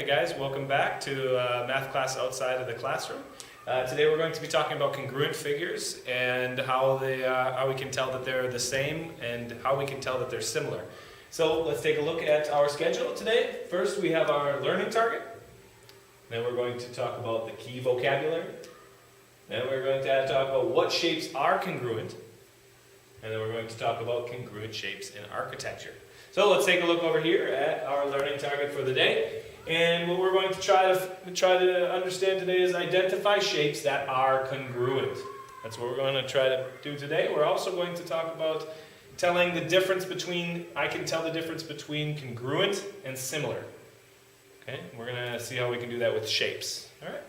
guys, welcome back to math class outside of the classroom. Today we're going to be talking about congruent figures and how we can tell that they're the same and how we can tell that they're similar. So let's take a look at our schedule today. First we have our learning target. Then we're going to talk about the key vocabulary. Then we're going to talk about what shapes are congruent. And then we're going to talk about congruent shapes in architecture. So let's take a look over here at our learning target for the day. And what we're going to try to understand today is identify shapes that are congruent. That's what we're going to try to do today. We're also going to talk about telling the difference between, I can tell the difference between congruent and similar. Okay, we're going to see how we can do that with shapes. All right,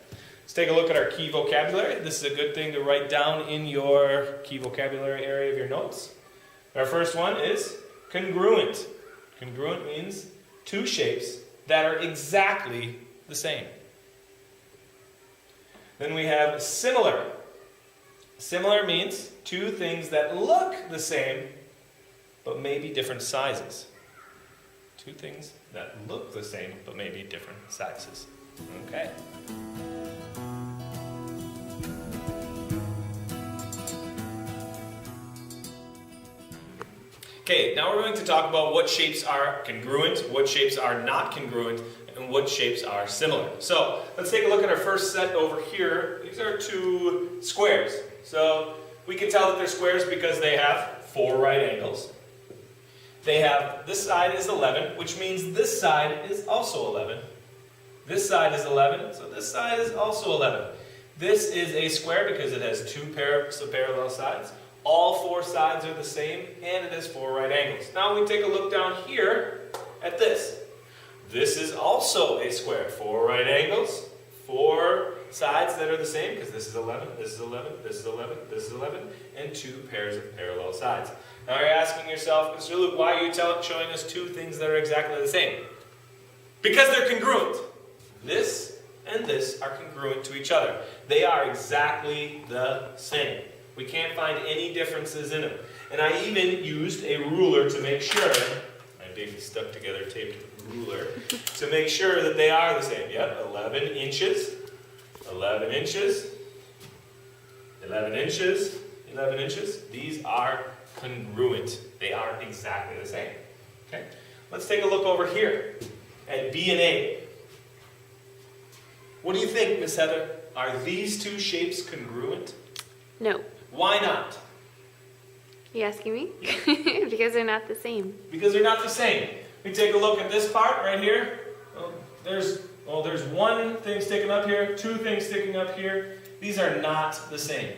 let's take a look at our key vocabulary. This is a good thing to write down in your key vocabulary area of your notes. Our first one is congruent. Congruent means two shapes that are exactly the same. Then we have similar. Similar means two things that look the same, but may be different sizes. Two things that look the same, but may be different sizes. Okay. Okay, now we're going to talk about what shapes are congruent, what shapes are not congruent, and what shapes are similar. So, let's take a look at our first set over here. These are two squares. So, we can tell that they're squares because they have four right angles. They have, this side is 11, which means this side is also 11. This side is 11, so this side is also 11. This is a square because it has two pairs of parallel sides. All four sides are the same, and it has four right angles. Now we take a look down here at this. This is also a square. Four right angles, four sides that are the same, because this is 11, this is 11, this is 11, this is 11, and two pairs of parallel sides. Now you're asking yourself, Mr. Luke, why are you showing us two things that are exactly the same? Because they're congruent. This and this are congruent to each other. They are exactly the same. We can't find any differences in them. And I even used a ruler to make sure, my big stuck together taped ruler, to make sure that they are the same. Yep, 11 inches, 11 inches, 11 inches, 11 inches. These are congruent. They are exactly the same. Okay? Let's take a look over here at B and A. What do you think, Miss Heather? Are these two shapes congruent? No. Why not? You asking me? Yeah. Because they're not the same. Because they're not the same. We take a look at this part right here. There's one thing sticking up here, two things sticking up here. These are not the same.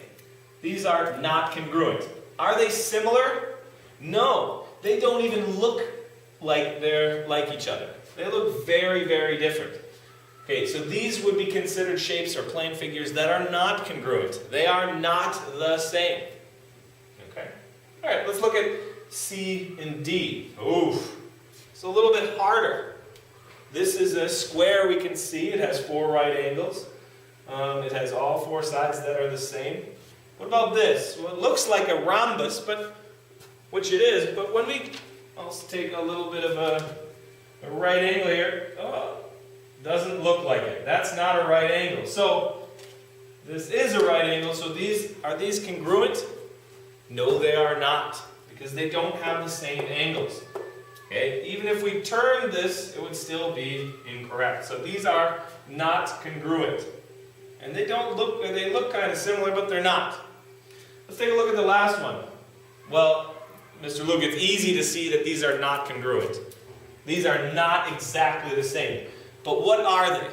These are not congruent. Are they similar? No. They don't even look like they're like each other. They look very, very different. Okay, so these would be considered shapes or plane figures that are not congruent. They are not the same. Okay? All right, let's look at C and D. Oof. It's a little bit harder. This is a square we can see. It has four right angles. It has all four sides that are the same. What about this? Well, it looks like a rhombus, which it is, but when I'll take a little bit of a right angle here. Oh. Doesn't look like it. That's not a right angle. So, this is a right angle. So are these congruent? No, they are not. Because they don't have the same angles. Okay? Even if we turn this, it would still be incorrect. So these are not congruent. And they look kind of similar, but they're not. Let's take a look at the last one. Well, Mr. Luke, it's easy to see that these are not congruent. These are not exactly the same. But what are they?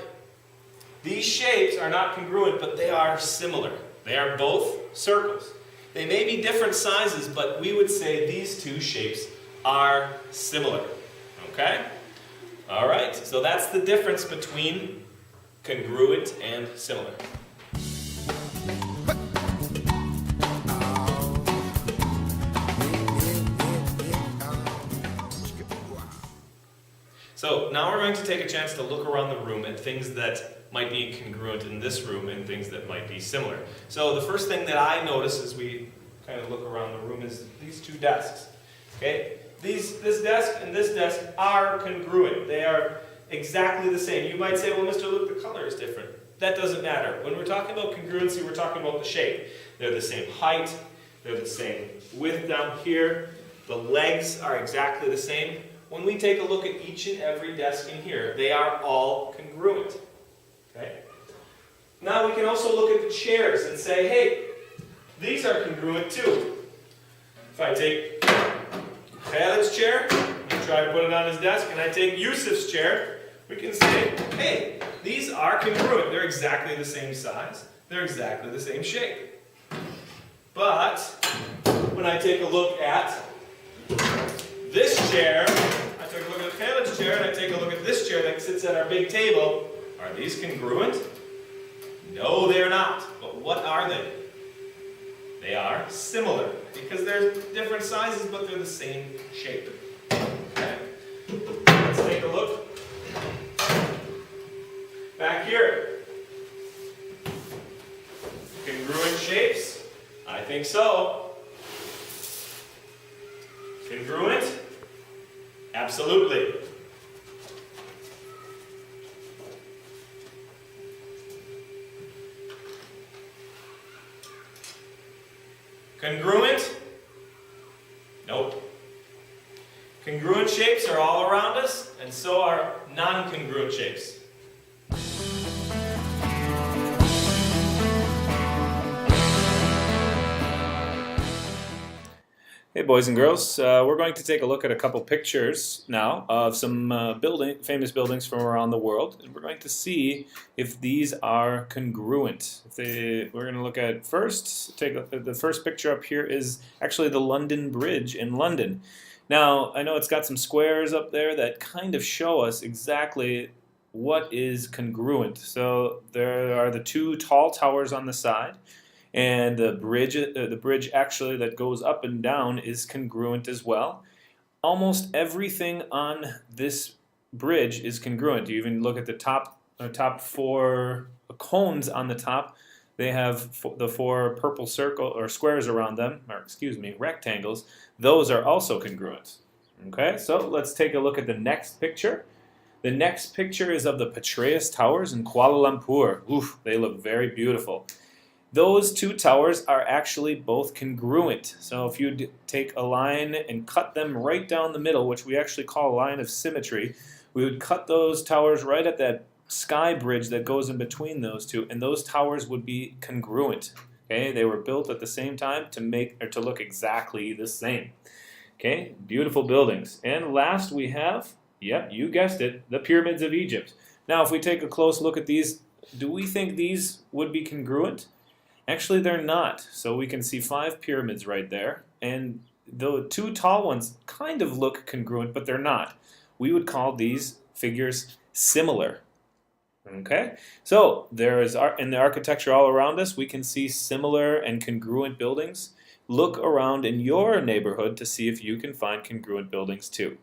These shapes are not congruent, but they are similar. They are both circles. They may be different sizes, but we would say these two shapes are similar. Okay? All right, so that's the difference between congruent and similar. So now we're going to take a chance to look around the room at things that might be congruent in this room and things that might be similar. So the first thing that I notice as we kind of look around the room is these two desks. Okay? This desk and this desk are congruent. exactly the same. You might say, well, Mr. Luke, the color is different. That doesn't matter. When we're talking about congruency, we're talking about the shape. They're the same height. They're the same width down here. The legs are exactly the same. When we take a look at each and every desk in here, they are all congruent. Okay? Now we can also look at the chairs and say, hey, these are congruent too. If I take Khalid's chair and try to put it on his desk, and I take Yusuf's chair, we can say, hey, these are congruent. They're exactly the same size. They're exactly the same shape. But when I take a look at this chair, I take a look at Khalid's chair, and I take a look at this chair that sits at our big table, are these congruent? No, they're not. But what are they? They are similar, because they're different sizes, but they're the same shape. Okay. Let's take a look. Back here. Congruent shapes? I think so. Congruent? Absolutely. Congruent? Nope. Congruent shapes are all around us, and so are non-congruent shapes. Hey boys and girls, we're going to take a look at a couple pictures now of some famous buildings from around the world, and we're going to see if these are congruent. We're going to look at the first picture up here is actually the London Bridge in London. Now, I know it's got some squares up there that kind of show us exactly what is congruent. So there are the two tall towers on the side, and the bridge actually that goes up and down is congruent as well. Almost everything on this bridge is congruent. You even look at the top four cones on the top. They have the four purple circle or squares around them, or excuse me, rectangles. Those are also congruent. Okay, so let's take a look at the next picture. The next picture is of the Petraeus Towers in Kuala Lumpur. Oof, they look very beautiful. Those two towers are actually both congruent. So if you take a line and cut them right down the middle, which we actually call a line of symmetry, we would cut those towers right at that sky bridge that goes in between those two, and those towers would be congruent. Okay, they were built at the same time to look exactly the same. Okay, beautiful buildings. And last we have, yep, you guessed it, the pyramids of Egypt. Now, if we take a close look at these, do we think these would be congruent? Actually, they're not. So we can see 5 pyramids right there. And the two tall ones kind of look congruent, but they're not. We would call these figures similar. Okay? So in the architecture all around us, we can see similar and congruent buildings. Look around in your neighborhood to see if you can find congruent buildings too.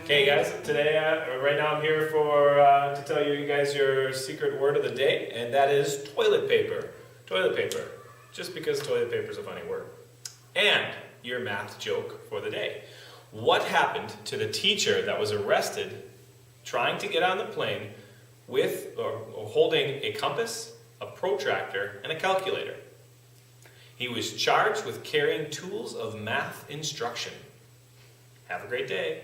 Okay guys, today, right now I'm here to tell you guys your secret word of the day, and that is toilet paper. Toilet paper. Just because toilet paper is a funny word. And your math joke for the day. What happened to the teacher that was arrested trying to get on the plane with or holding a compass, a protractor, and a calculator? He was charged with carrying tools of math instruction. Have a great day.